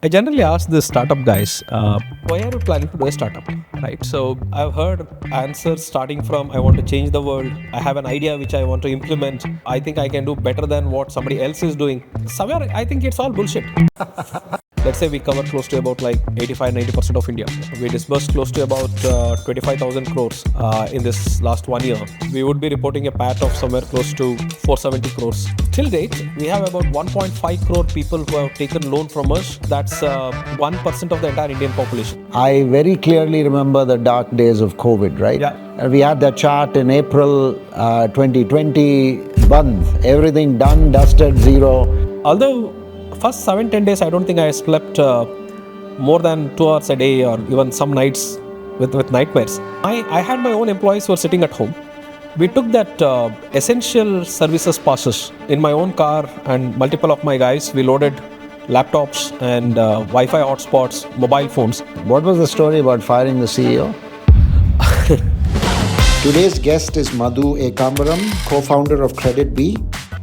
I generally ask the startup guys, why are you planning to do a startup? Right. So I've heard answers starting from I want to change the world. I have an idea which I want to implement. I think I can do better than what somebody else is doing. Somewhere I think it's all bullshit. Let's say we cover close to about like 85-90% of India. We disbursed close to about 25,000 crores in this last 1 year. We would be reporting a PAT of somewhere close to 470 crores. Till date, we have about 1.5 crore people who have taken loan from us. That's 1% of the entire Indian population. I very clearly remember the dark days of COVID, right? Yeah. And we had that chart in April 2020, band, everything done, dusted, zero. Although first 7-10 days, I don't think I slept more than 2 hours a day or even some nights with nightmares. I had my own employees who were sitting at home. We took that essential services passes in my own car and multiple of my guys. We loaded laptops and Wi-Fi hotspots, mobile phones. What was the story about firing the CEO? Today's guest is Madhu E, co-founder of KreditBee.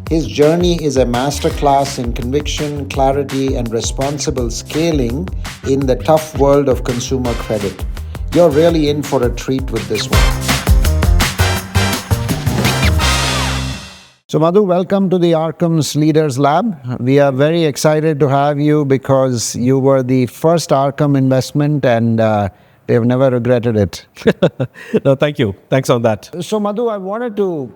His journey is a masterclass in conviction, clarity, and responsible scaling in the tough world of consumer credit. You're really in for a treat with this one. So Madhu, welcome to the Arkam's Leaders Lab. We are very excited to have you because you were the first Arkam investment and they've never regretted it. No, thank you. Thanks on that. So Madhu, I wanted to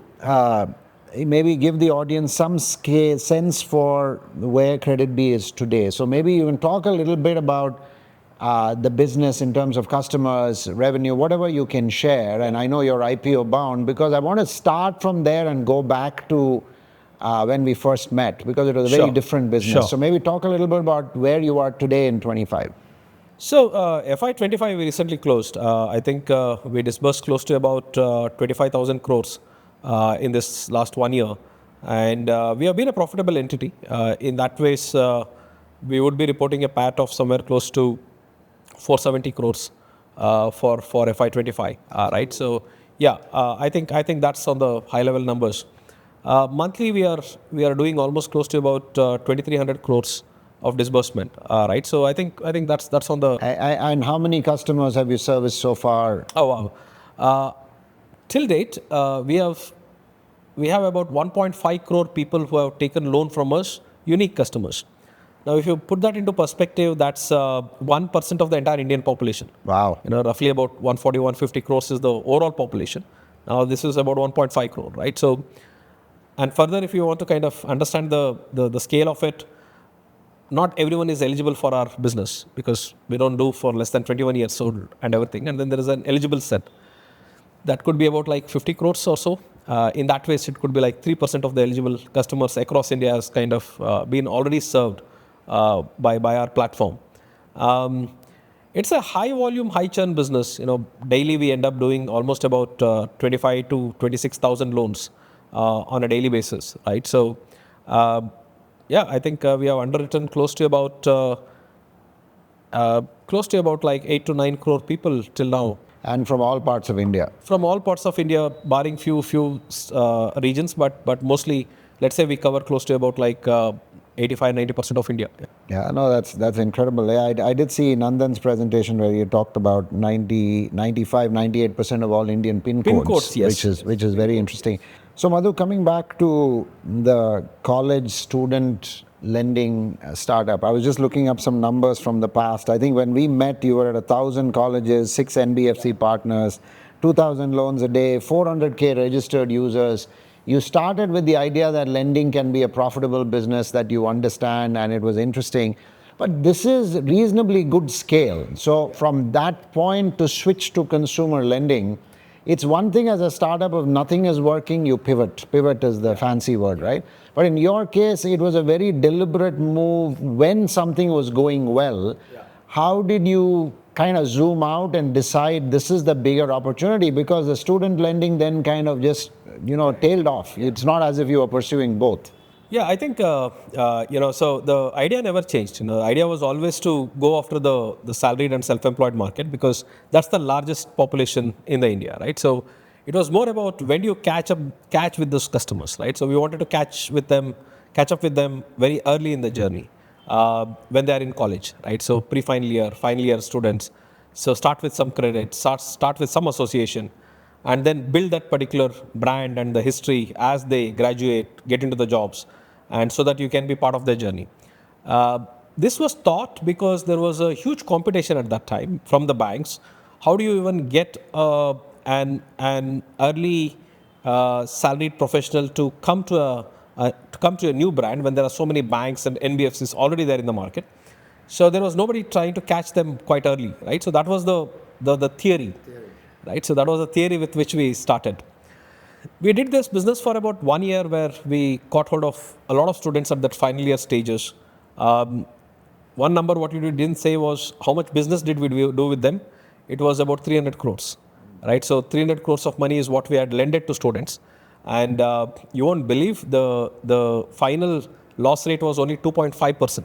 maybe give the audience some sense for where KreditBee is today. So maybe you can talk a little bit about the business in terms of customers, revenue, whatever you can share. And I know you're IPO bound because I want to start from there and go back to when we first met because it was a very different business. Sure. So maybe talk a little bit about where you are today in 25. So FY25 we recently closed. I think we disbursed close to about 25,000 crores in this last 1 year. And we have been a profitable entity. In that ways, we would be reporting a PAT of somewhere close to 470 crores for FY25, right? So yeah, I think that's on the high level numbers. Monthly, we are doing almost close to about 2,300 crores of disbursement, right? So I think that's on the. And how many customers have you serviced so far? Oh wow! Till date, we have about 1.5 crore people who have taken loan from us, unique customers. Now, if you put that into perspective, that's 1% of the entire Indian population. Wow. Roughly about 140, 150 crores is the overall population. Now, this is about 1.5 crore, right? So, and further, if you want to kind of understand the scale of it, not everyone is eligible for our business because we don't do for less than 21 years old and everything. And then there is an eligible set. That could be about like 50 crores or so. In that way, it could be like 3% of the eligible customers across India has kind of been already served by our platform. It's a high volume, high churn business. Daily we end up doing almost about 25 to 26,000 loans on a daily basis, right? So, yeah, I think we have underwritten close to about like 8 to 9 crore people till now. And from all parts of India? From all parts of India, barring few regions, but mostly, let's say we cover close to about like 85-90% of India. Yeah, no, that's incredible. I did see Nandan's presentation where you talked about 95-98% of all Indian PIN codes, yes. which is very interesting. So Madhu, coming back to the college student lending startup, I was just looking up some numbers from the past. I think when we met, you were at 1,000 colleges, 6 NBFC partners, 2,000 loans a day, 400K registered users. You started with the idea that lending can be a profitable business that you understand, and it was interesting. But this is reasonably good scale. So from that point to switch to consumer lending, it's one thing as a startup, if nothing is working, you pivot. Pivot is the fancy word, right? But in your case, it was a very deliberate move when something was going well. Yeah. How did you kind of zoom out and decide this is the bigger opportunity? Because the student lending then kind of just, tailed off. It's not as if you were pursuing both. Yeah, I think, so the idea never changed. The idea was always to go after the salaried and self-employed market because that's the largest population in the India, right? So it was more about when do you catch with those customers, right? So we wanted to catch up with them very early in the journey. when they are in college, right? So final year students. So start with some credit, start with some association, and then build that particular brand and the history as they graduate, get into the jobs, and so that you can be part of their journey. This was taught because there was a huge competition at that time from the banks. How do you even get an early salaried professional to come to a new brand when there are so many banks and NBFCs already there in the market? So there was nobody trying to catch them quite early, right? So that was the theory, right? So that was the theory with which we started. We did this business for about 1 year, where we caught hold of a lot of students at that final year stages. One number what you didn't say was how much business did we do with them. It was about 300 crores, right? So 300 crores of money is what we had lended to students. And you won't believe the final loss rate was only 2.5%,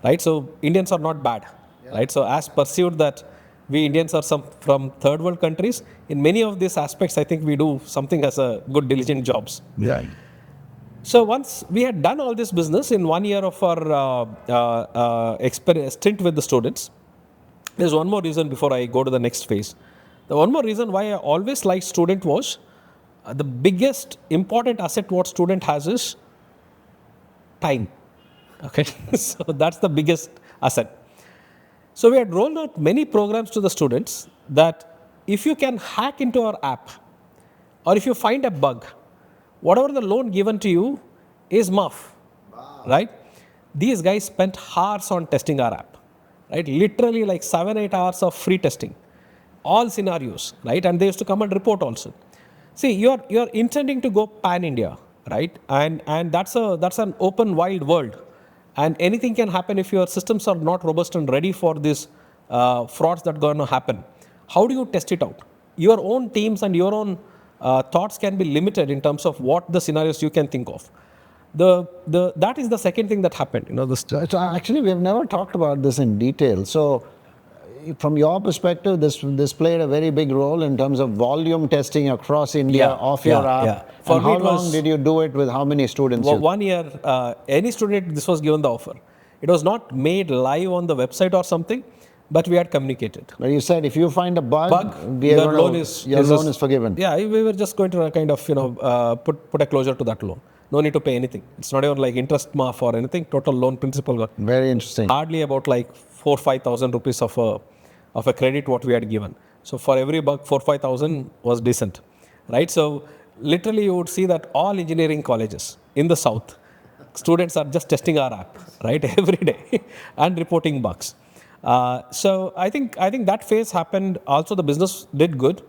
right? So Indians are not bad, right? So as perceived that we Indians are some from third world countries, in many of these aspects, I think we do something as a good diligent jobs. Yeah. So once we had done all this business in 1 year of our stint with the students, there's one more reason before I go to the next phase. The one more reason why I always liked student was the biggest important asset what student has is time. Okay, so that's the biggest asset. So we had rolled out many programs to the students that if you can hack into our app, or if you find a bug, whatever the loan given to you is muff, right? These guys spent hours on testing our app, right? Literally like 7-8 hours of free testing, all scenarios, right? And they used to come and report also. See, you're intending to go pan India, right? And that's an open wild world, and anything can happen if your systems are not robust and ready for these frauds that are going to happen. How do you test it out? Your own teams and your own thoughts can be limited in terms of what the scenarios you can think of. That is the second thing that happened. So actually, we have never talked about this in detail. So, from your perspective, this played a very big role in terms of volume testing across India of your app. Yeah. For how long did you do it with how many students? 1 year. Any student, this was given the offer. It was not made live on the website or something, but we had communicated. But you said if you find a bug, your loan is forgiven. Yeah, we were just going to kind of put a closure to that loan. No need to pay anything. It's not even like interest maaf or anything. Total loan principal. Very interesting. Hardly about like 4,000-5,000 rupees of a credit what we had given. So for every bug, 4,000-5,000 was decent, right? So literally you would see that all engineering colleges in the south, students are just testing our app, right, every day and reporting bugs. So I think that phase happened. Also, the business did good.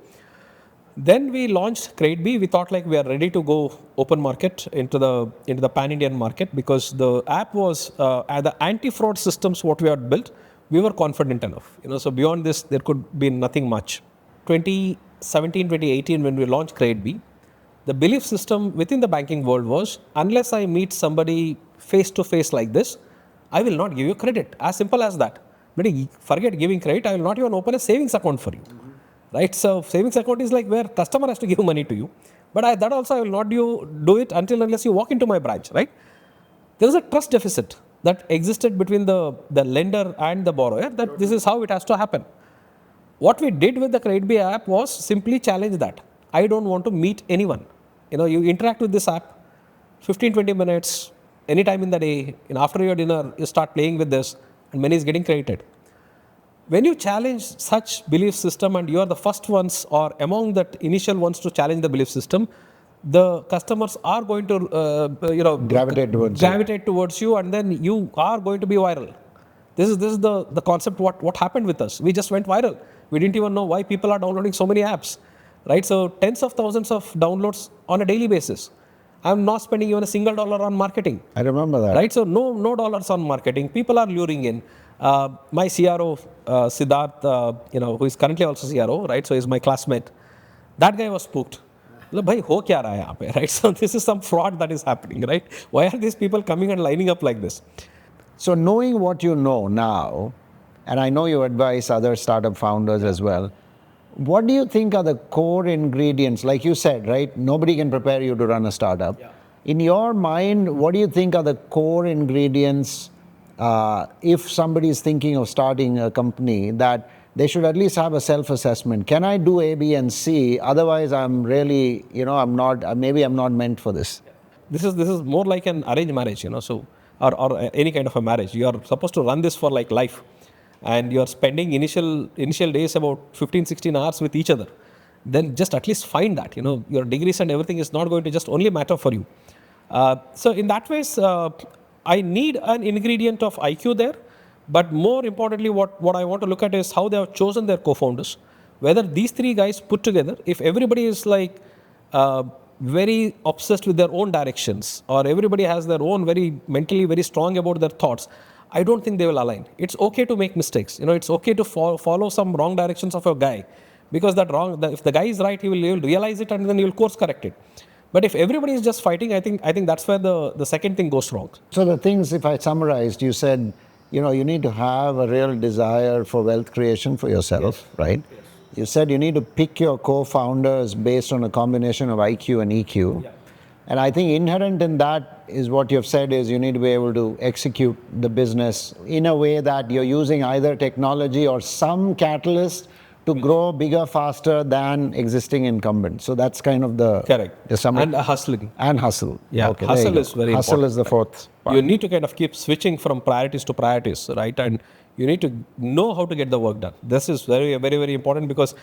Then we launched KreditBee. We thought like we are ready to go open market into the pan-Indian market, because the app was the anti-fraud systems what we had built. We were confident enough. So beyond this, there could be nothing much. 2017, 2018, when we launched KreditBee, the belief system within the banking world was, unless I meet somebody face to face like this, I will not give you credit. As simple as that. But forget giving credit, I will not even open a savings account for you. Right? So savings account is like where customer has to give money to you. But that also I will not do it unless you walk into my branch, right? There is a trust deficit that existed between the lender and the borrower, that this is how it has to happen. What we did with the KreditBee app was simply challenge that. I don't want to meet anyone. You interact with this app 15-20 minutes, anytime in the day, after your dinner, you start playing with this, and money is getting credited. When you challenge such belief system, and you are the first ones or among the initial ones to challenge the belief system, the customers are going to gravitate towards you, and then you are going to be viral. This is the concept. What happened with us? We just went viral. We didn't even know why people are downloading so many apps, right? So tens of thousands of downloads on a daily basis. I'm not spending even a single dollar on marketing. I remember that. Right? So no dollars on marketing. People are luring in. My CRO, Siddharth, who is currently also CRO, right? So he's my classmate. That guy was spooked. Bhai, ho kya raha hai yahan pe, right? So this is some fraud that is happening, right? Why are these people coming and lining up like this? So knowing what you know now, and I know you advise other startup founders as well, what do you think are the core ingredients? Like you said, right? Nobody can prepare you to run a startup. Yeah. In your mind, what do you think are the core ingredients if somebody is thinking of starting a company, that they should at least have a self-assessment. Can I do A, B, and C? Otherwise, I'm really, I'm not. Maybe I'm not meant for this. This is more like an arranged marriage, so or any kind of a marriage. You are supposed to run this for like life, and you are spending initial days about 15-16 hours with each other. Then just at least find that your degrees and everything is not going to just only matter for you. So in that ways, I need an ingredient of IQ there, but more importantly, what I want to look at is how they have chosen their co-founders. Whether these three guys put together, if everybody is like very obsessed with their own directions, or everybody has their own very mentally very strong about their thoughts, I don't think they will align. It's okay to make mistakes. It's okay to follow some wrong directions of a guy, because if the guy is right, he will realize it and then he will course correct it. But if everybody is just fighting, I think that's where the second thing goes wrong. So the things, if I summarized, you said, you need to have a real desire for wealth creation for yourself, yes. Right? Yes. You said you need to pick your co-founders based on a combination of IQ and EQ. Yeah. And I think inherent in that is what you've said is you need to be able to execute the business in a way that you're using either technology or some catalyst to grow bigger, faster than existing incumbents. So that's kind of the... Correct. The summary. And hustling. And hustle. Yeah, okay, hustle is very hustle important. Hustle is the fourth part. You need to kind of keep switching from priorities to priorities, right? And you need to know how to get the work done. This is very, very, very important, because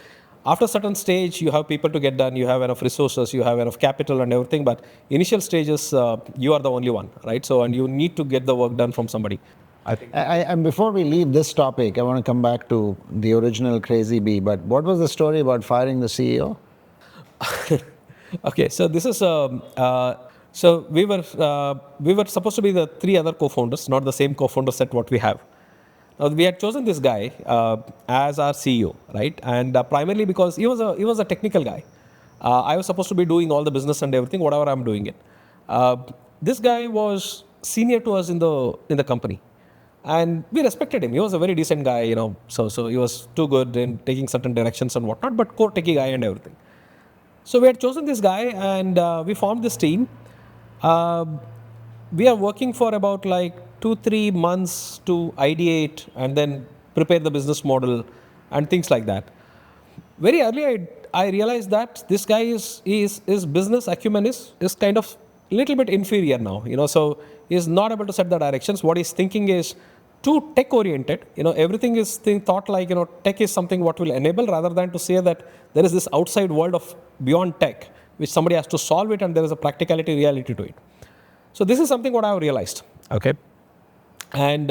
after a certain stage, you have people to get done, you have enough resources, you have enough capital and everything, but initial stages, you are the only one, right? So, and you need to get the work done from somebody. I think. And before we leave this topic, I want to come back to the original KreditBee. But what was the story about firing the CEO? Okay, so this is so we were supposed to be the three other co-founders, not the same co-founder set what we have. Now we had chosen this guy as our CEO, right? And primarily because he was a technical guy. I was supposed to be doing all the business and everything, whatever I'm doing it. This guy was senior to us in the company. And we respected him. He was a very decent guy, so he was too good in taking certain directions and whatnot, but core techie guy and everything. So we had chosen this guy, and we formed this team. We are working for about like 2-3 months to ideate and then prepare the business model and things like that. Very early, I realized that this guy his business acumen is kind of a little bit inferior now, so he's not able to set the directions. What he's thinking is too tech oriented. Everything is thought like, tech is something what will enable, rather than to say that there is this outside world of beyond tech, which somebody has to solve it, and there is a practicality, reality to it. So this is something what I have realized. Okay. And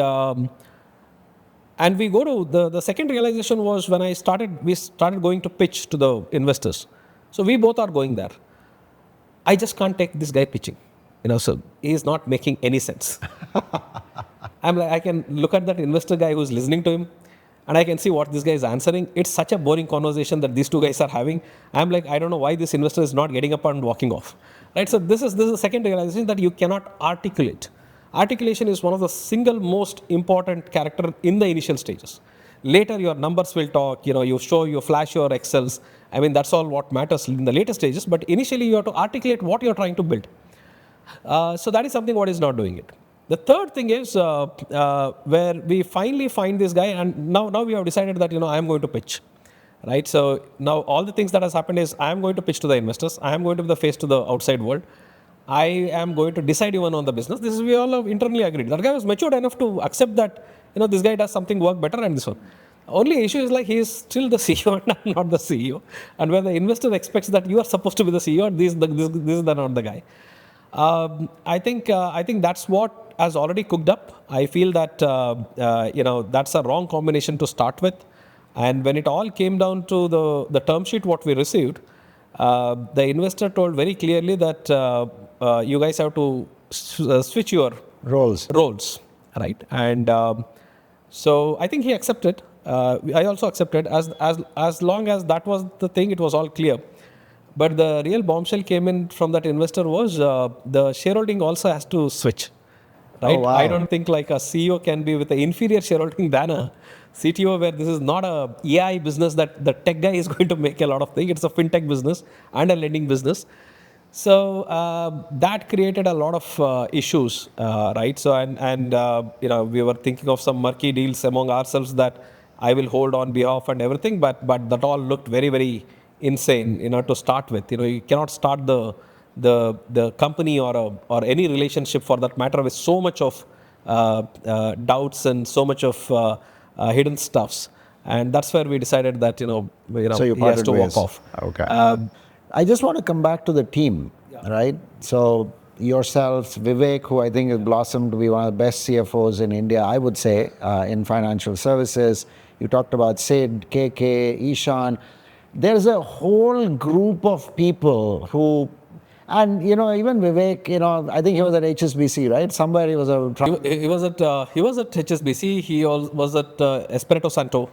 we go to the second realization was when we started going to pitch to the investors. So we both are going there. I just can't take this guy pitching, so he's not making any sense. I'm like, I can look at that investor guy who's listening to him, and I can see what this guy is answering. It's such a boring conversation that these two guys are having. I'm like, I don't know why this investor is not getting up and walking off, right? So this is the second realization, that you cannot articulate. Articulation is one of the single most important character in the initial stages. Later, your numbers will talk. You flash your Excels. I mean, that's all what matters in the later stages. But initially, you have to articulate what you're trying to build. So that is something what is not doing it. The third thing is where we finally find this guy, and now we have decided that I am going to pitch, right? So now all the things that has happened is I am going to pitch to the investors. I am going to be the face to the outside world. I am going to decide even on the business. This is we all have internally agreed. That guy was matured enough to accept that this guy does something work better, and this one. Only issue is like he is still the CEO and I'm not the CEO, and where the investor expects that you are supposed to be the CEO, and this is not the guy. I think that's what has already cooked up. I feel that that's a wrong combination to start with, and when it all came down to the term sheet what we received, the investor told very clearly that you guys have to switch your roles, right? And so I think he accepted. I also accepted as long as that was the thing, it was all clear. But the real bombshell came in from that investor was the shareholding also has to switch, right? Oh, wow. I don't think like a CEO can be with an inferior shareholding than a CTO, where this is not a AI business that the tech guy is going to make a lot of things. It's a fintech business and a lending business. So that created a lot of issues, right? So and we were thinking of some murky deals among ourselves that I will hold on behalf and everything, but that all looked very very insane, to start with. You cannot start the company or any relationship for that matter with so much of doubts and so much of hidden stuffs, and that's where we decided that So you he has parted to walk ways. off. Okay. I just want to come back to the team, right? So yourselves, Vivek, who I think has blossomed to be one of the best CFOs in India, I would say, in financial services. You talked about Sid, KK, Ishan. There's a whole group of people who, and even Vivek, I think he was at HSBC, right? Somewhere he was a. He was at HSBC. He was at Espirito Santo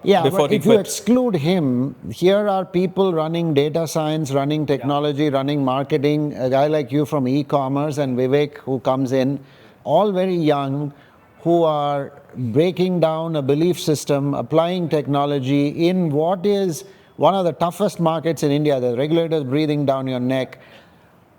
Yeah, before but he if you quit. exclude him, here are people running data science, running technology, running marketing, a guy like you from e-commerce and Vivek who comes in, all very young, who are breaking down a belief system, applying technology in what is one of the toughest markets in India. The regulators breathing down your neck.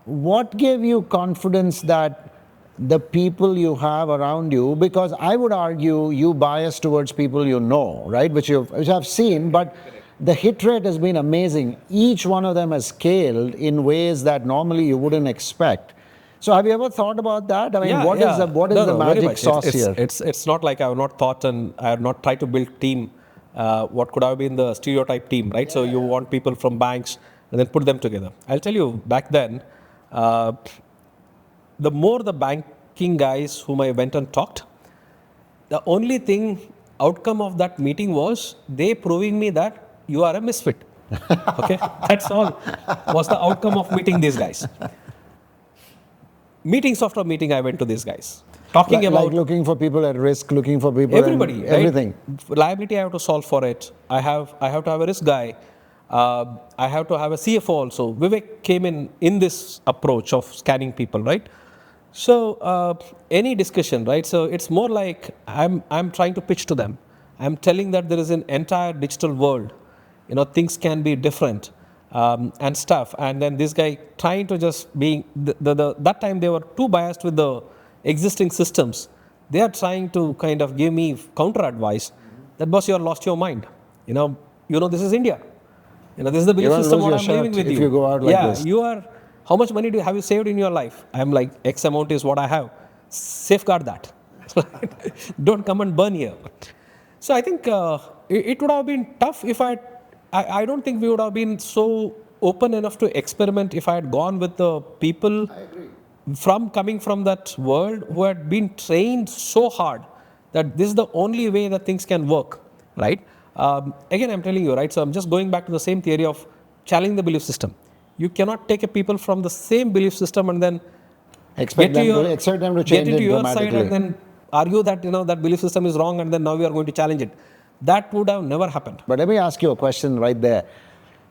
What gave you confidence that the people you have around you, because I would argue you bias towards people you know, right, which I've seen, but the hit rate has been amazing. Each one of them has scaled in ways that normally you wouldn't expect. So have you ever thought about that? I mean, Yeah, what is yeah. the No, very magic much. sauce here? It's not like I have not thought and I have not tried to build team. What could have been the stereotype team, right? So you want people from banks and then put them together. I'll tell you, back then, uh, the more the banking guys whom I went and talked, the only thing outcome of that meeting was they proving me that you are a misfit. Okay, that's all was the outcome of meeting these guys. Meetings after meeting, I went to these guys talking Like about looking for people at risk, looking for people everybody, and right? everything. Liability, I have to solve for it. I have to have a risk guy. I have to have a CFO also. Vivek came in this approach of scanning people, right? So any discussion, right? So it's more like I'm trying to pitch to them. I'm telling that there is an entire digital world. Things can be different and stuff. And then this guy trying to just being that time they were too biased with the existing systems. They are trying to kind of give me counter advice. That boss, you are lost your mind. This is India. This is the You're belief going to system lose what your I'm living shirt with if you. you go out like Yeah, this. you are. How much money have you saved in your life? I'm like, X amount is what I have. Safeguard that. Don't come and burn here. So I think it would have been tough if I don't think we would have been so open enough to experiment if I had gone with the people coming from that world who had been trained so hard that this is the only way that things can work, right? Again, I'm telling you, right? So I'm just going back to the same theory of challenging the belief system. You cannot take a people from the same belief system and then Expect them to get change into it your side and dramatically. then argue that that belief system is wrong and then now we are going to challenge it. That would have never happened. But let me ask you a question right there.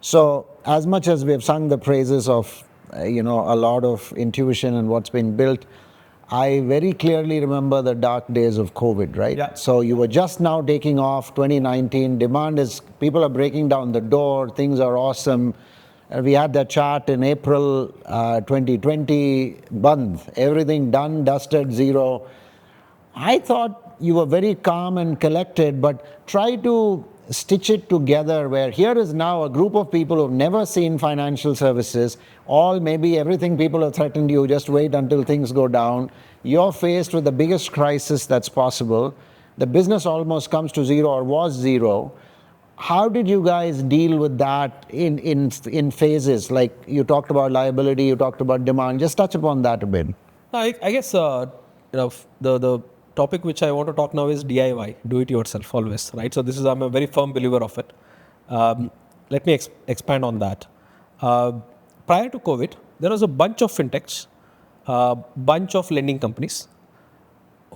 So, as much as we have sung the praises of, a lot of intuition and what's been built, I very clearly remember the dark days of COVID, right? Yeah. So you were just now taking off 2019. Demand is, people are breaking down the door. Things are awesome. We had that chart in April 2020, Band, everything done, dusted, zero. I thought you were very calm and collected, but try to stitch it together where here is now a group of people who've never seen financial services, all maybe everything people have threatened you, just wait until things go down. You're faced with the biggest crisis that's possible. The business almost comes to zero or was zero. How did you guys deal with that in phases? Like you talked about liability, you talked about demand. Just touch upon that a bit. I guess the topic which I want to talk now is DIY, do it yourself always, right? So this is, I'm a very firm believer of it. Let me expand on that. Prior to COVID, there was a bunch of fintechs, bunch of lending companies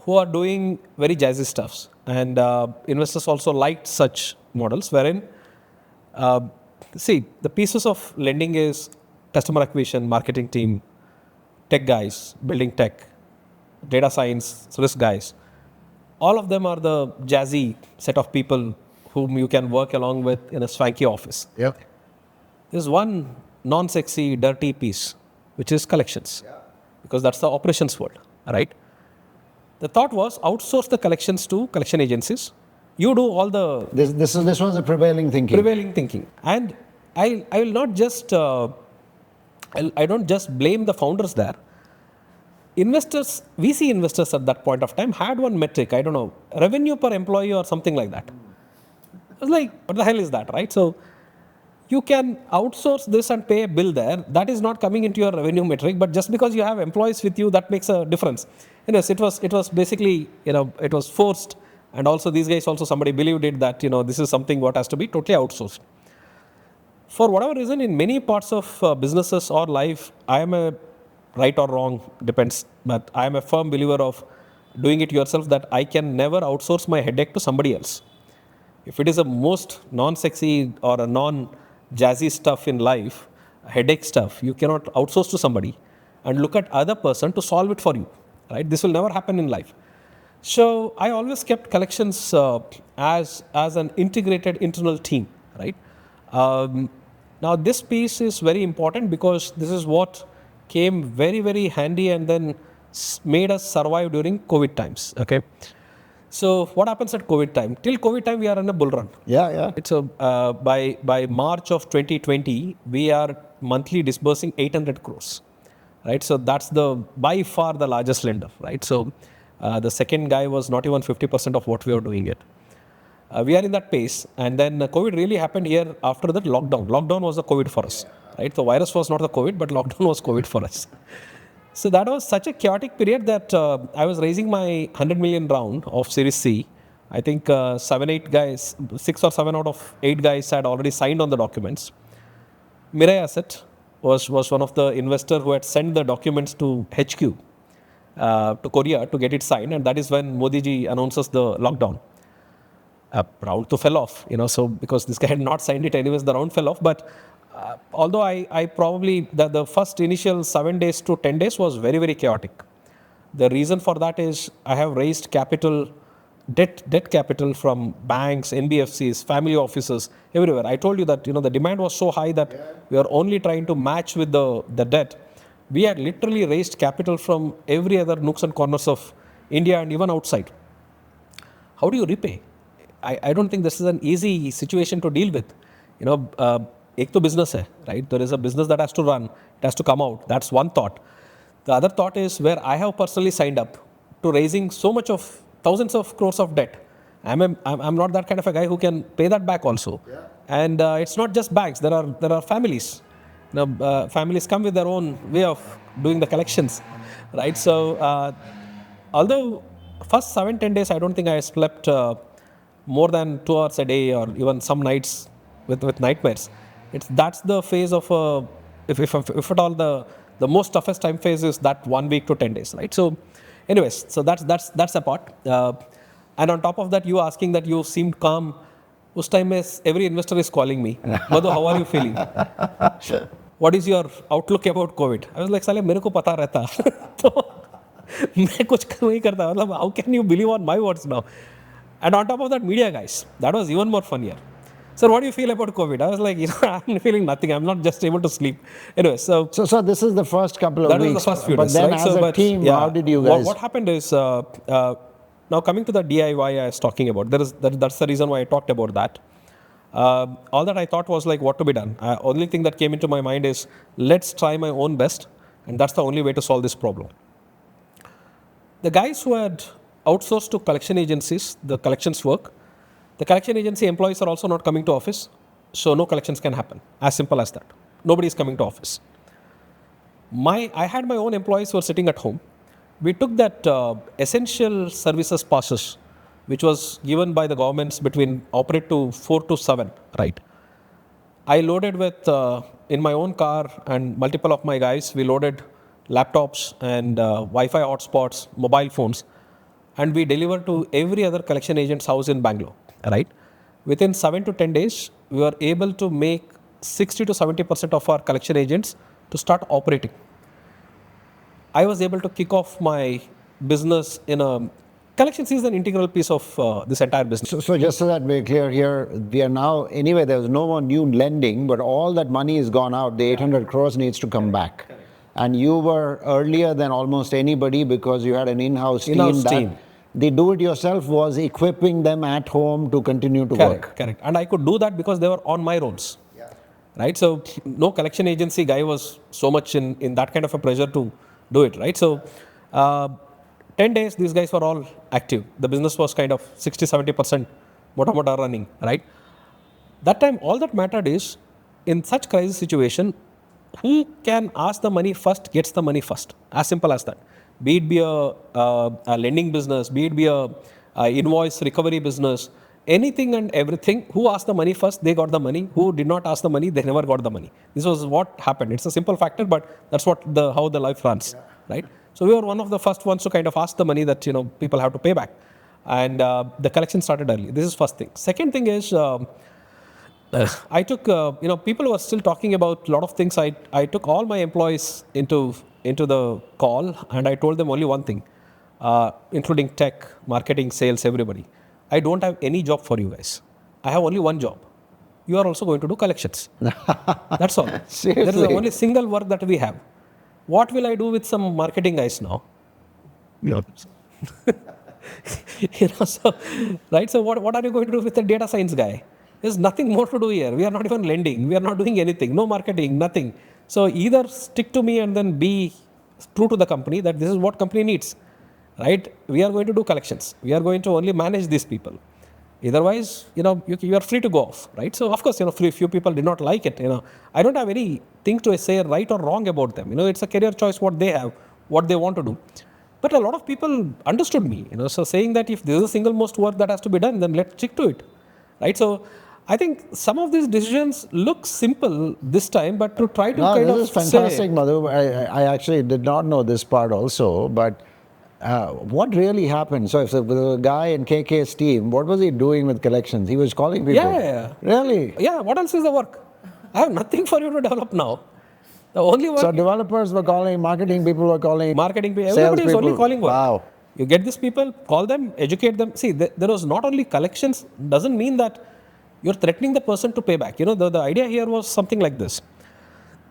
who are doing very jazzy stuffs, and investors also liked such models wherein see the pieces of lending is customer acquisition, marketing team, tech guys building tech, data science, risk guys. All of them are the jazzy set of people whom you can work along with in a swanky office. Yep. There's one non-sexy, dirty piece which is collections, because that's the operations world, right? The thought was outsource the collections to collection agencies. You do all the This was the prevailing thinking. And I will not just, I don't just blame the founders there. Investors, VC investors at that point of time had one metric, I don't know, revenue per employee or something like that. I was like, what the hell is that, right? So you can outsource this and pay a bill there. That is not coming into your revenue metric, but just because you have employees with you, that makes a difference. Yes, it was basically, it was forced. And also these guys, also somebody believed it that, this is something what has to be totally outsourced. For whatever reason, in many parts of businesses or life, I am a right or wrong, depends, but I am a firm believer of doing it yourself, that I can never outsource my headache to somebody else. If it is a most non-sexy or a non-jazzy stuff in life, headache stuff, you cannot outsource to somebody and look at other person to solve it for you, right? This will never happen in life. So I always kept collections as an integrated internal team, right? Now this piece is very important because this is what came very, very handy and then made us survive during COVID times, okay? So what happens at COVID time? Till COVID time, we are in a bull run. Yeah. So by March of 2020, we are monthly disbursing 800 crores, right? So that's by far the largest lender, right? So the second guy was not even 50% of what we were doing it. We are in that pace, and then COVID really happened here after that lockdown. Lockdown was the COVID for us, right? The virus was not the COVID, but lockdown was COVID for us. So that was such a chaotic period that I was raising my 100 million round of Series C. I think 6 or 7 out of 8 guys had already signed on the documents. Mirai Asset was one of the investor who had sent the documents to HQ, to Korea to get it signed, and that is when Modi ji announces the lockdown. Round to fell off, so because this guy had not signed it anyways, the round fell off. But although I probably, the first initial 7 days to 10 days was very, very chaotic. The reason for that is I have raised capital, debt capital from banks, NBFCs, family offices, everywhere. I told you that, the demand was so high that we are only trying to match with the debt. We had literally raised capital from every other nooks and corners of India and even outside. How do you repay? I don't think this is an easy situation to deal with. Ek to business hai, right? There is a business that has to run, it has to come out. That's one thought. The other thought is where I have personally signed up to raising so much of thousands of crores of debt. I'm not that kind of a guy who can pay that back also. Yeah. And it's not just banks. There are families. Families come with their own way of doing the collections, right? So although first 7-10 days, I don't think I slept more than 2 hours a day, or even some nights with nightmares. That's the phase of if at all the most toughest time phase is that 1 week to 10 days, right? So anyways, so that's a part. And on top of that, you asking that you seemed calm. Us time every investor is calling me. Madhu, how are you feeling? What is your outlook about COVID? I was like, साले मेरे को पता रहता तो मैं कुछ नहीं करता. मतलब how can you believe on my words now? And on top of that, media guys, that was even more funnier. Sir, what do you feel about COVID? I was like, I'm feeling nothing. I'm not just able to sleep. Anyway, so this is the first couple of weeks. That was the first few days, then right? as a team, how did you guys? What happened is, now coming to the DIY I was talking about, that's the reason why I talked about that. All that I thought was like what to be done. Only thing that came into my mind is, let's try my own best. And that's the only way to solve this problem. The guys who had outsourced to collection agencies, the collections work, the collection agency employees are also not coming to office, so no collections can happen. As simple as that. Nobody is coming to office. I had my own employees who were sitting at home. We took that essential services passes, which was given by the governments between operate to 4 to 7, right? I loaded with, in my own car and multiple of my guys, we loaded laptops and Wi-Fi hotspots, mobile phones, and we delivered to every other collection agent's house in Bangalore, right? Within 7 to 10 days, we were able to make 60 to 70% of our collection agents to start operating. I was able to kick off my business in a collections is an integral piece of this entire business. So just so that we're clear here, we are now, anyway, there's no more new lending, but all that money is gone out. The 800 crores needs to come back. and you were earlier than almost anybody because you had an in-house team. In-house team. The do-it-yourself was equipping them at home to continue to work. Correct. And I could do that because they were on my rolls. Right? So no collection agency guy was so much in that kind of a pressure to do it. Right? So 10 days, these guys were all active. The business was kind of 60-70% mota running. Right? That time, all that mattered is, in such crisis situation, who can ask the money first gets the money first. As simple as that. Be it a lending business, be it a invoice recovery business, anything and everything, who asked the money first, they got the money. Who did not ask the money, they never got the money. This was what happened. It's a simple factor, but that's what how the life runs, right? So we were one of the first ones to kind of ask the money that people have to pay back, and the collection started early. This is first thing. Second thing is. I took, people were still talking about a lot of things. I took all my employees into the call, and I told them only one thing, including tech, marketing, sales, everybody. I don't have any job for you guys. I have only one job. You are also going to do collections. That's all. Seriously? That is the only single work that we have. What will I do with some marketing guys now? So, right? So what are you going to do with the data science guy? There's nothing more to do here. We are not even lending. We are not doing anything. No marketing, nothing. So either stick to me and then be true to the company that this is what company needs, right? We are going to do collections. We are going to only manage these people. Otherwise, you are free to go off, right? So of course, few people did not like it. I don't have anything to say right or wrong about them. It's a career choice what they have, what they want to do. But a lot of people understood me. So saying that if this is the single most work that has to be done, then let's stick to it, right? So I think some of these decisions look simple this time, but to try to this is fantastic, Madhu. I actually did not know this part also, but what really happened? So if the guy in KK's team, what was he doing with collections? He was calling people? Yeah. Really? Yeah, what else is the work? I have nothing for you to develop now. The only work... So developers were calling, marketing people were calling, marketing people, everybody is only calling work. Wow. You get these people, call them, educate them. See, there was not only collections, doesn't mean that you're threatening the person to pay back. The idea here was something like this.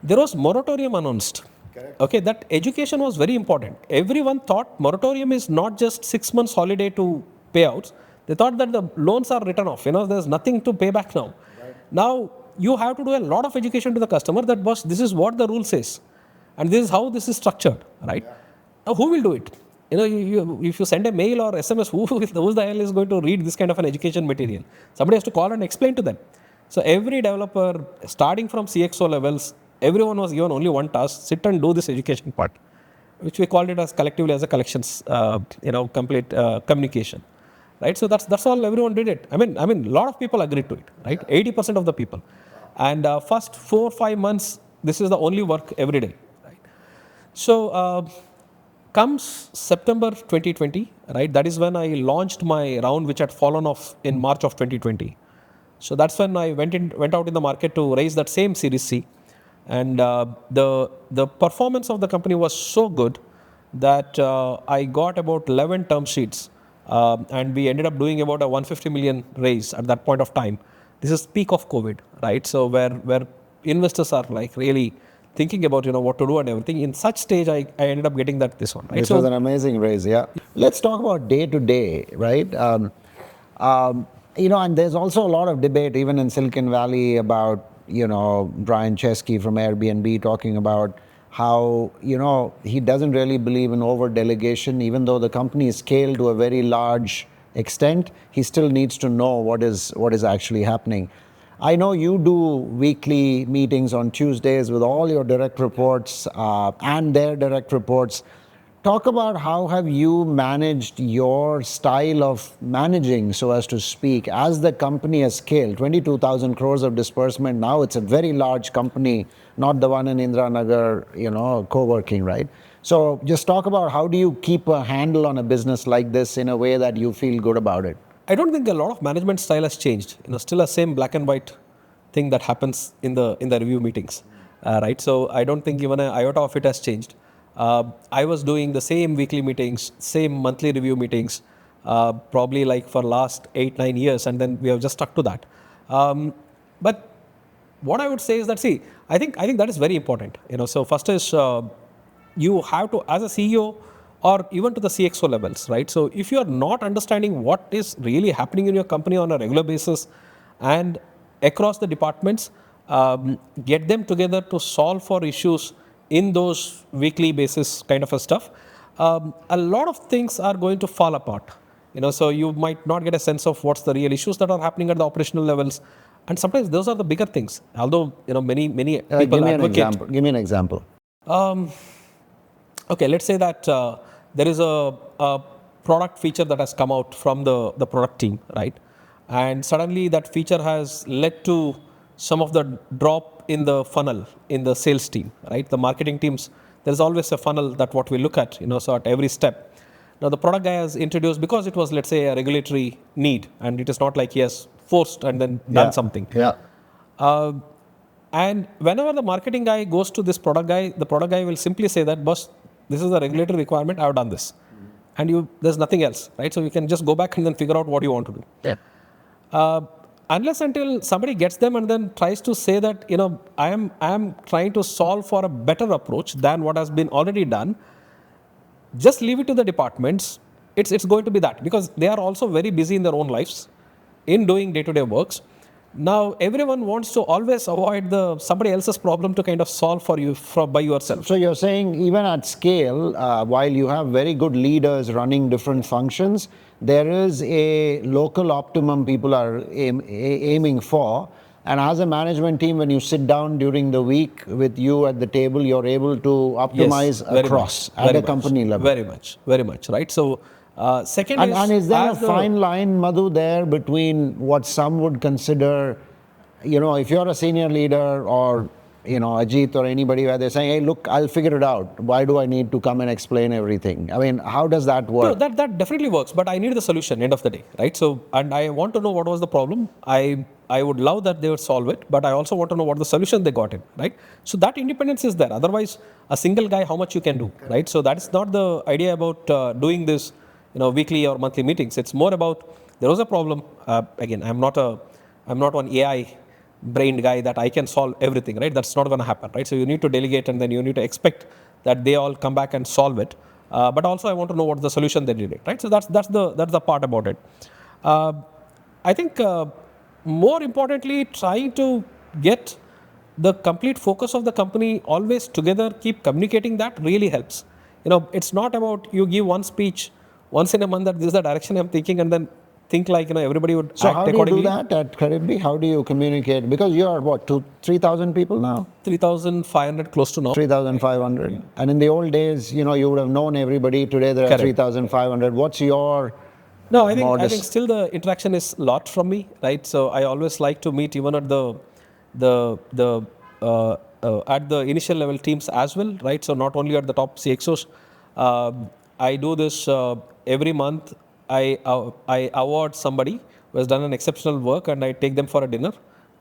There was moratorium announced. Correct. Okay, that education was very important. Everyone thought moratorium is not just 6 months holiday to payouts. They thought that the loans are written off. There's nothing to pay back now. Right. Now, you have to do a lot of education to the customer that, boss, this is what the rule says. And this is how this is structured, right? Yeah. Now, who will do it? If you send a mail or SMS, who the hell is going to read this kind of an education material? Somebody has to call and explain to them. So every developer, starting from CXO levels, everyone was given only one task: sit and do this education part, which we called it as collectively as a collections, complete communication, right? So that's all. Everyone did it. I mean, a lot of people agreed to it, right? 80% of the people, and first 4-5 months, this is the only work every day, right? So. Comes September 2020, right? That is when I launched my round, which had fallen off in March of 2020. So that's when I went out in the market to raise that same Series C, and the performance of the company was so good that I got about 11 term sheets, and we ended up doing about a 150 million raise at that point of time. This is peak of COVID, right? So where investors are like really thinking about what to do and everything. In such stage, I ended up getting this one. Right? This was an amazing raise, yeah. Let's talk about day to day, right? And there's also a lot of debate even in Silicon Valley about Brian Chesky from Airbnb talking about how he doesn't really believe in over delegation, even though the company is scaled to a very large extent. He still needs to know what is actually happening. I know you do weekly meetings on Tuesdays with all your direct reports and their direct reports. Talk about how have you managed your style of managing, so as to speak, as the company has scaled. 22,000 crores of disbursement. Now it's a very large company, not the one in Indiranagar, co-working, right? So just talk about how do you keep a handle on a business like this in a way that you feel good about it. I don't think a lot of management style has changed. Still a same black and white thing that happens in the review meetings, right? So I don't think even an iota of it has changed. I was doing the same weekly meetings, same monthly review meetings, probably like for last 8-9 years, and then we have just stuck to that. But what I would say is that, I think that is very important. So first is you have to, as a CEO or even to the CXO levels, right? So if you are not understanding what is really happening in your company on a regular basis and across the departments, get them together to solve for issues in those weekly basis kind of a stuff, a lot of things are going to fall apart. So you might not get a sense of what's the real issues that are happening at the operational levels, and sometimes those are the bigger things. Although many people Give me an advocate. example. Give me an example. Okay, let's say that there is a product feature that has come out from the product team, right? And suddenly that feature has led to some of the drop in the funnel in the sales team, right? The marketing teams, there's always a funnel that what we look at, so at every step. Now the product guy has introduced, because it was, let's say, a regulatory need, and it is not like he has forced and then done something. Yeah. And whenever the marketing guy goes to this product guy, the product guy will simply say that, boss, this is a regulatory requirement, I have done this. And there's nothing else, right? So you can just go back and then figure out what you want to do. Yeah. Unless until somebody gets them and then tries to say that, I am trying to solve for a better approach than what has been already done, just leave it to the departments. It's going to be that, because they are also very busy in their own lives in doing day-to-day works. Now everyone wants to always avoid somebody else's problem to kind of solve for you by yourself. So you're saying even at scale, while you have very good leaders running different functions, there is a local optimum people are aiming for. And as a management team, when you sit down during the week with you at the table, you're able to optimize across at a company level. Very much, right? So second and is there a fine line, Madhu, there between what some would consider, if you're a senior leader or Ajit or anybody, where they're saying, hey, look, I'll figure it out. Why do I need to come and explain everything? I mean, how does that work? No, that definitely works, but I need the solution end of the day, right? So, and I want to know what was the problem. I would love that they would solve it, but I also want to know what the solution they got in, right? So that independence is there. Otherwise, a single guy, how much you can do, right? So that is not the idea about doing this, weekly or monthly meetings. It's more about, there was a problem. Again, I'm not one AI brained guy that I can solve everything, right? That's not going to happen, right? So you need to delegate, and then you need to expect that they all come back and solve it. But also I want to know what the solution they did, right? So that's the part about it. I think more importantly, trying to get the complete focus of the company always together, keep communicating, that really helps. It's not about you give one speech once in a month that this is the direction I'm thinking, and then think like everybody would so act how do accordingly. You do that at KreditBee? How do you communicate? Because you are what, 3,000 people now? 3,500 close to now. 3,500. And in the old days, you would have known everybody. Today there are 3,500. What's your No, I think still the interaction is a lot from me, right? So I always like to meet even at at the initial level teams as well, right? So not only at the top CXOs. I do this every month. I award somebody who has done an exceptional work, and I take them for a dinner.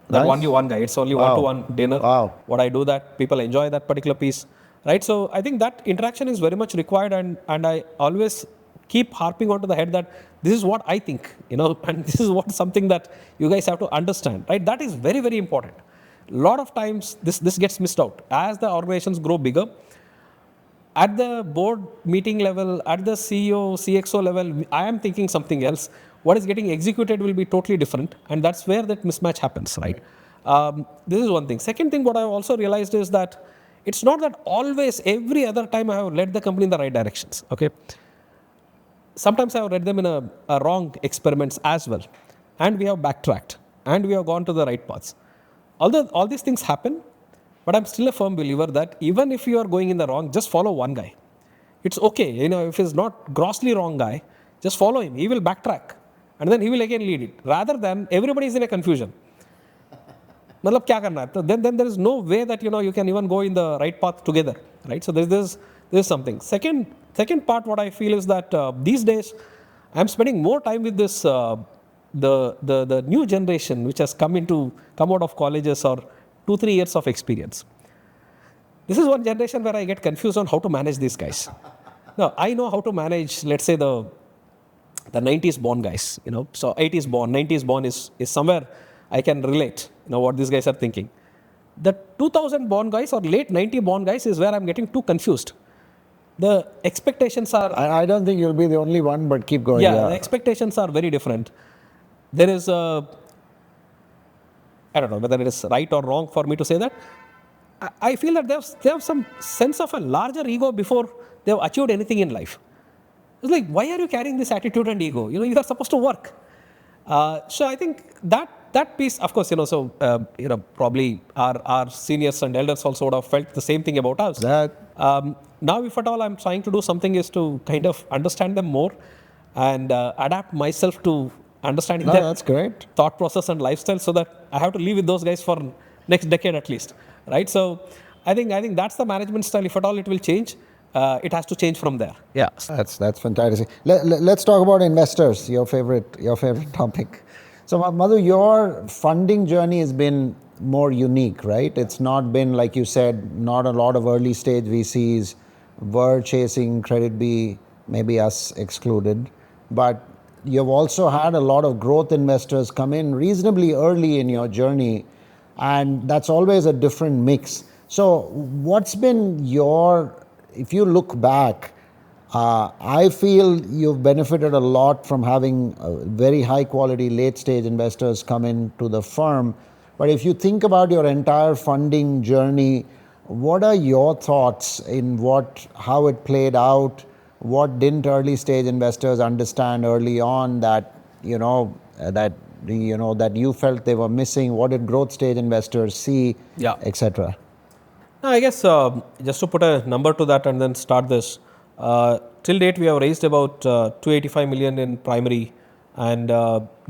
That only one guy. It's only one-to-one dinner. Wow. What I do that, people enjoy that particular piece, right? So I think that interaction is very much required, and I always keep harping onto the head that this is what I think, and this is something that you guys have to understand, right? That is very, very important. A lot of times this gets missed out. As the organizations grow bigger, at the board meeting level, at the CEO, CXO level, I am thinking something else. What is getting executed will be totally different, and that's where that mismatch happens, right? This is one thing. Second thing, what I've also realized is that it's not that always, every other time I have led the company in the right directions, okay? Sometimes I have led them in a wrong experiments as well, and we have backtracked, and we have gone to the right paths. Although all these things happen, but I'm still a firm believer that even if you are going in the wrong, just follow one guy. It's okay. If he's not grossly wrong guy, just follow him. He will backtrack, and then he will again lead it. Rather than everybody is in a confusion. मतलब क्या करना है? Then there is no way that you can even go in the right path together, right? So there's something. Second part, what I feel is that these days I'm spending more time with this the new generation which has come out of colleges or 2-3 years of experience. This is one generation where I get confused on how to manage these guys. Now, I know how to manage, let's say, the 90s born guys, so 80s born, 90s born is somewhere I can relate, what these guys are thinking. The 2000 born guys or late 90 born guys is where I'm getting too confused. the expectations are, I don't think you'll be the only one, but keep going. yeah, the expectations are very different. There is a, I don't know whether it is right or wrong for me to say that. I feel that they have some sense of a larger ego before they have achieved anything in life. It's like, why are you carrying this attitude and ego? You are supposed to work. So I think that piece, of course, probably our seniors and elders also would have felt the same thing about us. Now, if at all I'm trying to do something is to kind of understand them more and adapt myself to understanding their that's great. thought process and lifestyle, so that I have to live with those guys for next decade at least, right? So I think that's the management style. If at all it will change, it has to change from there. Yeah, that's fantastic. Let's talk about investors. Your favorite topic. So Madhu, your funding journey has been more unique, right? It's not been, like you said, not a lot of early stage VCs were chasing KreditBee, maybe us excluded, but you've also had a lot of growth investors come in reasonably early in your journey, and that's always a different mix. So what's been if you look back, I feel you've benefited a lot from having very high quality late stage investors come into the firm. But if you think about your entire funding journey, what are your thoughts in how it played out? What didn't early stage investors understand early on that you felt they were missing? What did growth stage investors see, etc.? No, I guess just to put a number to that and then start this, till date we have raised about 285 million in primary and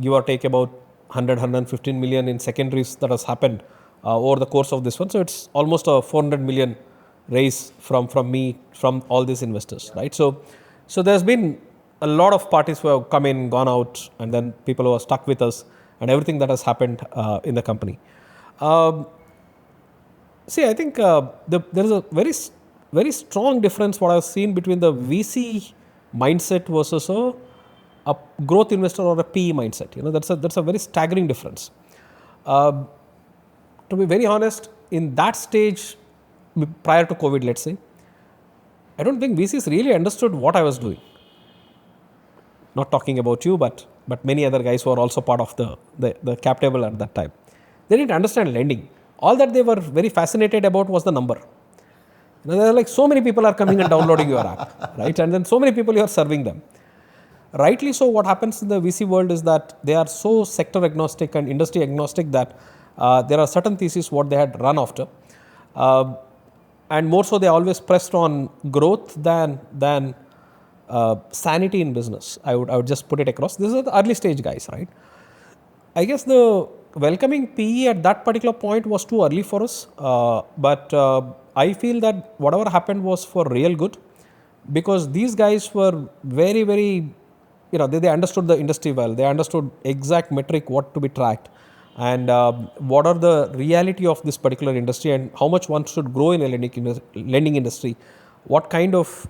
give or take about 115 million in secondaries that has happened over the course of this one. So it's almost a 400 million raise from me, from all these investors, right? So there's been a lot of parties who have come in, gone out, and then people who are stuck with us and everything that has happened in the company. See, I think there is a very, very strong difference what I've seen between the VC mindset versus a growth investor or a PE mindset. That's a very staggering difference. To be very honest, in that stage, prior to COVID, let's say, I don't think VCs really understood what I was doing. Not talking about you, but many other guys who are also part of the cap table at that time. They didn't understand lending. All that they were very fascinated about was the number. They're like, so many people are coming and downloading your app, right? And then so many people you are serving them. Rightly so, what happens in the VC world is that they are so sector agnostic and industry agnostic that there are certain theses what they had run after. And more so, they always pressed on growth than sanity in business. I would just put it across. These are the early stage guys, right? I guess the welcoming PE at that particular point was too early for us. But I feel that whatever happened was for real good, because these guys were very, very, they understood the industry well. They understood exact metric, what to be tracked, and what are the reality of this particular industry and how much one should grow in a lending industry, what kind of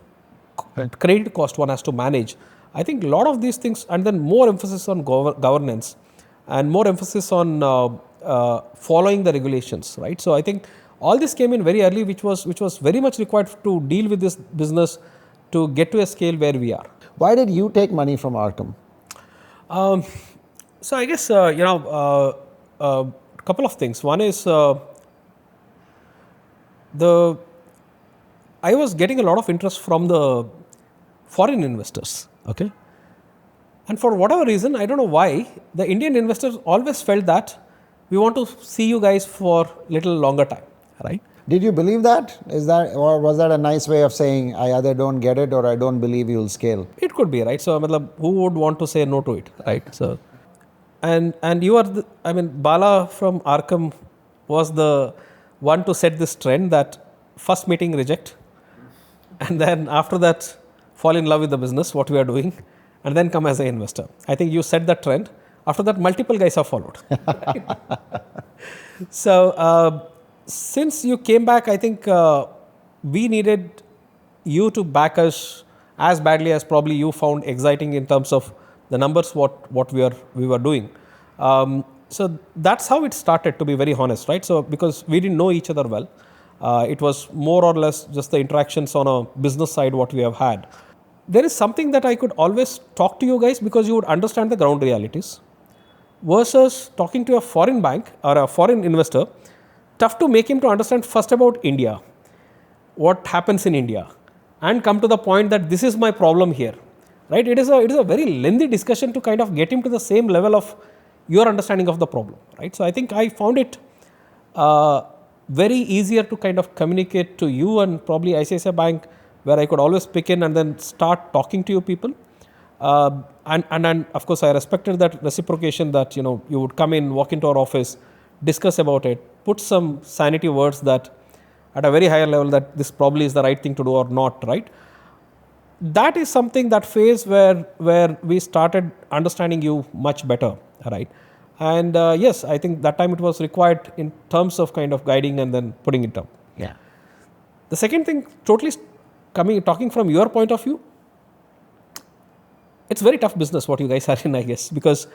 credit cost one has to manage. I think a lot of these things, and then more emphasis on governance and more emphasis on following the regulations, right? So I think all this came in very early, which was very much required to deal with this business to get to a scale where we are. Why did you take money from Arkam? So I guess a couple of things. One is I was getting a lot of interest from the foreign investors, okay? And for whatever reason, I don't know why, the Indian investors always felt that we want to see you guys for little longer time, right? Did you believe that? Or was that a nice way of saying, I either don't get it or I don't believe you'll scale? It could be, right? So who would want to say no to it, right? So, and you are, Bala from Arkam was the one to set this trend that first meeting reject, and then after that fall in love with the business, what we are doing, and then come as an investor. I think you set that trend. After that, multiple guys have followed. Right? So, since you came back, I think we needed you to back us as badly as probably you found exciting in terms of the numbers what we were doing. So that's how it started, to be very honest, right? So because we didn't know each other well, It was more or less just the interactions on a business side what we have had. There is something that I could always talk to you guys because you would understand the ground realities versus talking to a foreign bank or a foreign investor. Tough to make him to understand first about India, what happens in India, and come to the point that this is my problem here, right? It is a very lengthy discussion to kind of get him to the same level of your understanding of the problem, right? So I think I found it very easier to kind of communicate to you and probably ICICI Bank, where I could always pick in and then start talking to you people. And of course I respected that reciprocation that you would come in, walk into our office, discuss about it, put some sanity words that at a very higher level that this probably is the right thing to do or not, right? That is something, that phase where we started understanding you much better, right? And yes, I think that time it was required in terms of kind of guiding and then putting it up. Yeah. The second thing, totally talking from your point of view, it's very tough business what you guys are in, I guess, because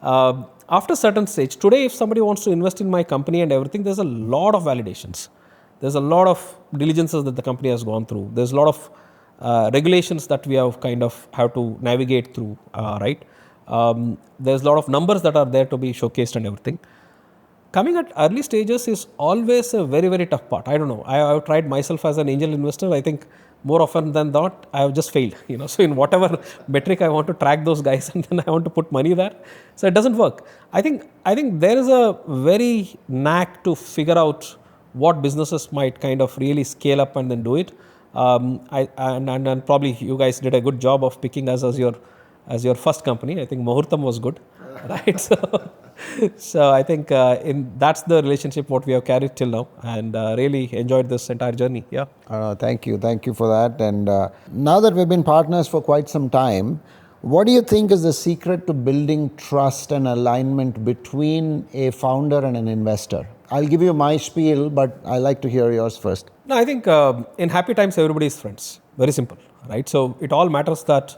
after a certain stage, today if somebody wants to invest in my company and everything, there's a lot of validations. There's a lot of diligences that the company has gone through. There's a lot of regulations that we have to navigate through, right? There's a lot of numbers that are there to be showcased and everything. Coming at early stages is always a very, very tough part. I don't know. I've tried myself as an angel investor. I think more often than not, I have just failed. So in whatever metric I want to track those guys and then I want to put money there. So it doesn't work. I think there is a very knack to figure out what businesses might kind of really scale up and then do it. And probably you guys did a good job of picking us as your first company. I think Muhurtam was good, right? So I think that's the relationship what we have carried till now, and really enjoyed this entire journey. Yeah. Thank you for that. And now that we've been partners for quite some time, what do you think is the secret to building trust and alignment between a founder and an investor? I'll give you my spiel, but I like to hear yours first. No, I think in happy times everybody is friends. Very simple, right? So it all matters that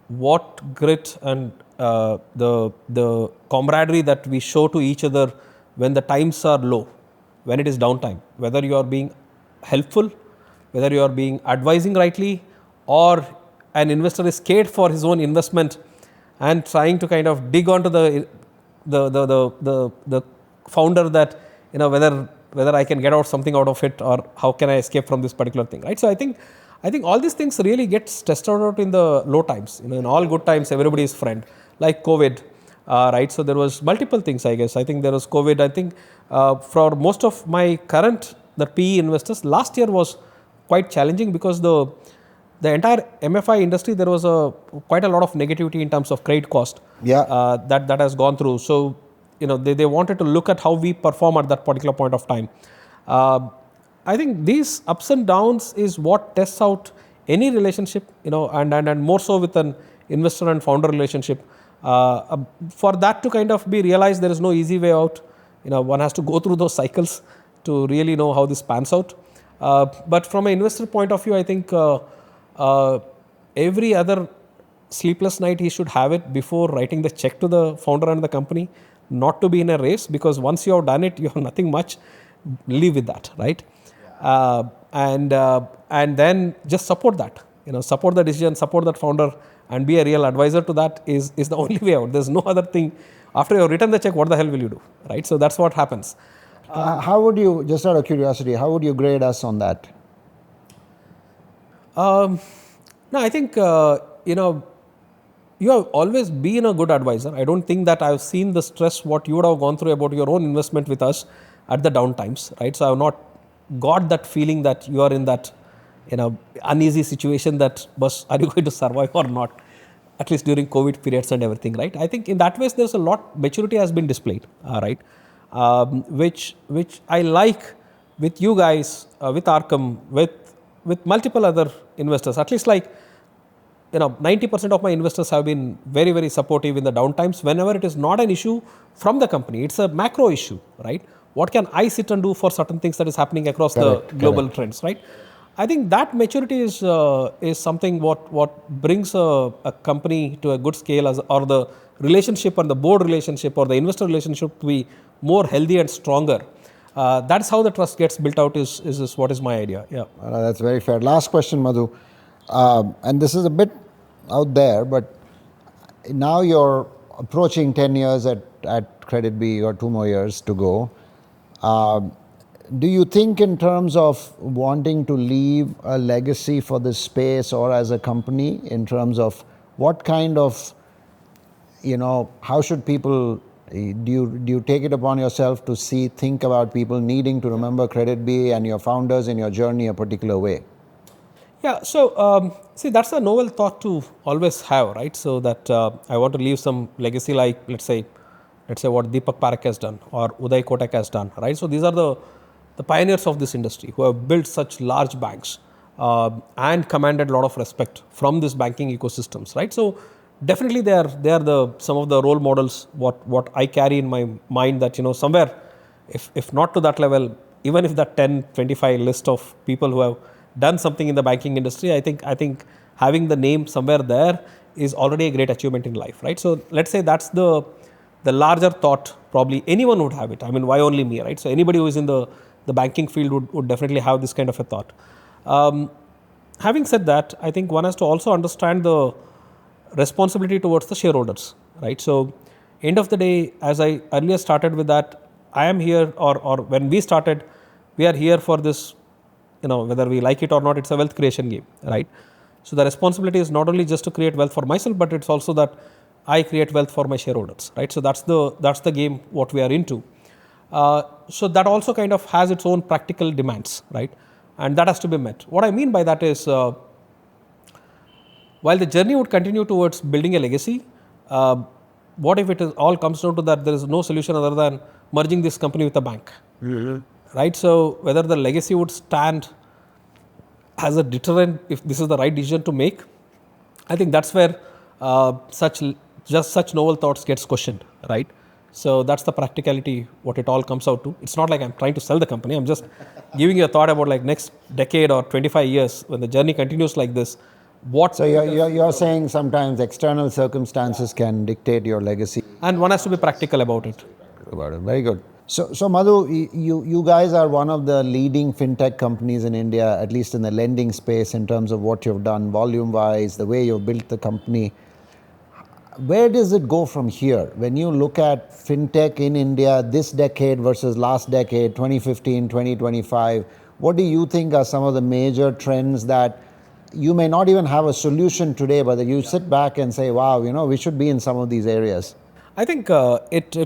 what grit and the camaraderie that we show to each other when the times are low, when it is downtime, whether you are being helpful, whether you are being advising rightly, or an investor is scared for his own investment and trying to kind of dig onto the founder that whether I can get out something out of it or how can I escape from this particular thing, right? So I think all these things really gets tested out in the low times. In all good times, everybody is friend. Like COVID, right? So there was multiple things, I guess. I think there was COVID. I think for most of my the PE investors, last year was quite challenging because the entire MFI industry, there was quite a lot of negativity in terms of credit cost. Yeah. That has gone through. So they wanted to look at how we perform at that particular point of time. I think these ups and downs is what tests out any relationship, and more so with an investor and founder relationship. For that to kind of be realized, there is no easy way out. One has to go through those cycles to really know how this pans out. But from an investor point of view, I think every other sleepless night he should have it before writing the check to the founder and the company, not to be in a race, because once you have done it, you have nothing much. Live with that, right? Yeah. And then just support that. Support the decision, support that founder, and be a real advisor to that is the only way out. There's no other thing. After you have written the check, what the hell will you do, right? So that's what happens. How would you, just out of curiosity, how would you grade us on that? No, I think you have always been a good advisor. I don't think that I've seen the stress what you would have gone through about your own investment with us at the down times, right? So I have not got that feeling that you are in that uneasy situation that are you going to survive or not, at least during COVID periods and everything, right? I think in that way there's a lot maturity has been displayed, right? Which I like with you guys, with Arkam, with multiple other investors. At least 90% of my investors have been very, very supportive in the downtimes. Whenever it is not an issue from the company, it's a macro issue, right? What can I sit and do for certain things that is happening across the global trends, right? I think that maturity is something what brings a company to a good scale, or the relationship and the board relationship or the investor relationship to be more healthy and stronger. That's how the trust gets built out is what is my idea. Yeah. That's very fair. Last question, Madhu. And this is a bit out there, but now you're approaching 10 years at KreditBee, or 2 more years to go. Do you think in terms of wanting to leave a legacy for this space or as a company, in terms of what kind of, how should people, do you take it upon yourself to think about people needing to remember KreditBee and your founders in your journey a particular way? Yeah, so see, that's a novel thought to always have, right? So that I want to leave some legacy, like let's say what Deepak Parekh has done or Uday Kotak has done, right? So these are the pioneers of this industry who have built such large banks and commanded a lot of respect from this banking ecosystems, right? So definitely they are some of the role models what I carry in my mind, that somewhere, if not to that level, even if that 10-25 list of people who have done something in the banking industry, I think having the name somewhere there is already a great achievement in life, right? So let's say that's the larger thought. Probably anyone would have it. I mean, why only me, right? So anybody who is in the banking field would definitely have this kind of a thought. Having said that, I think one has to also understand the responsibility towards the shareholders, right? So end of the day, as I earlier started with that, I am here, or when we started, we are here for this, whether we like it or not, it's a wealth creation game, right? So the responsibility is not only just to create wealth for myself, but it's also that I create wealth for my shareholders, right? So that's the game what we are into. So that also kind of has its own practical demands, right? And that has to be met. What I mean by that is, while the journey would continue towards building a legacy, what if it all comes down to that there is no solution other than merging this company with a bank, right? So whether the legacy would stand as a deterrent, if this is the right decision to make, I think that's where such novel thoughts gets questioned, right? So that's the practicality, what it all comes out to. It's not like I'm trying to sell the company. I'm just giving you a thought about like next decade or 25 years when the journey continues like this. So you're saying sometimes external circumstances can dictate your legacy. And one has to be practical about it. Very good. So Madhu, you guys are one of the leading fintech companies in India, at least in the lending space, in terms of what you've done volume-wise, the way you've built the company. Where does it go from here? When you look at fintech in India this decade versus last decade, 2015, 2025, what do you think are some of the major trends that you may not even have a solution today, but that you sit back and say, wow, we should be in some of these areas? I think it's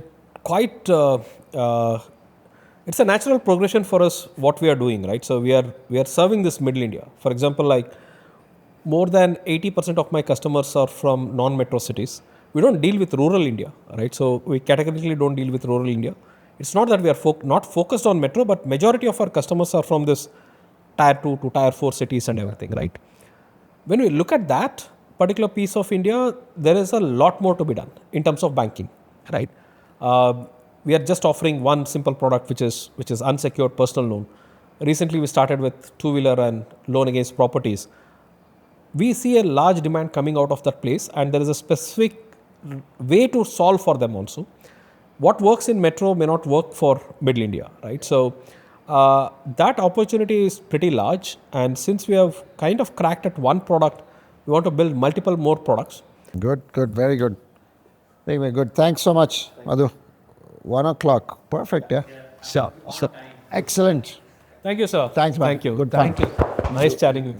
a natural progression for us what we are doing, right? So we are serving this middle India. For example, like more than 80% of my customers are from non-metro cities. We don't deal with rural India, right? So we categorically don't deal with rural India. It's not that we are not focused on metro, but majority of our customers are from this tier 2 to tier 4 cities and everything, right? When we look at that particular piece of India, there is a lot more to be done in terms of banking, right? We are just offering one simple product, which is unsecured personal loan. Recently, we started with two-wheeler and loan against properties. We see a large demand coming out of that place, and there is a specific way to solve for them also. What works in metro may not work for middle India, right? So that opportunity is pretty large, and since we have kind of cracked at one product, we want to build multiple more products. Good, very good. Very good. Thanks so much, Madhu. 1 o'clock. Perfect, yeah? Sure. Excellent. Thank you, sir. Thanks, man. Thank you. Good time. Thank you. Nice chatting with you.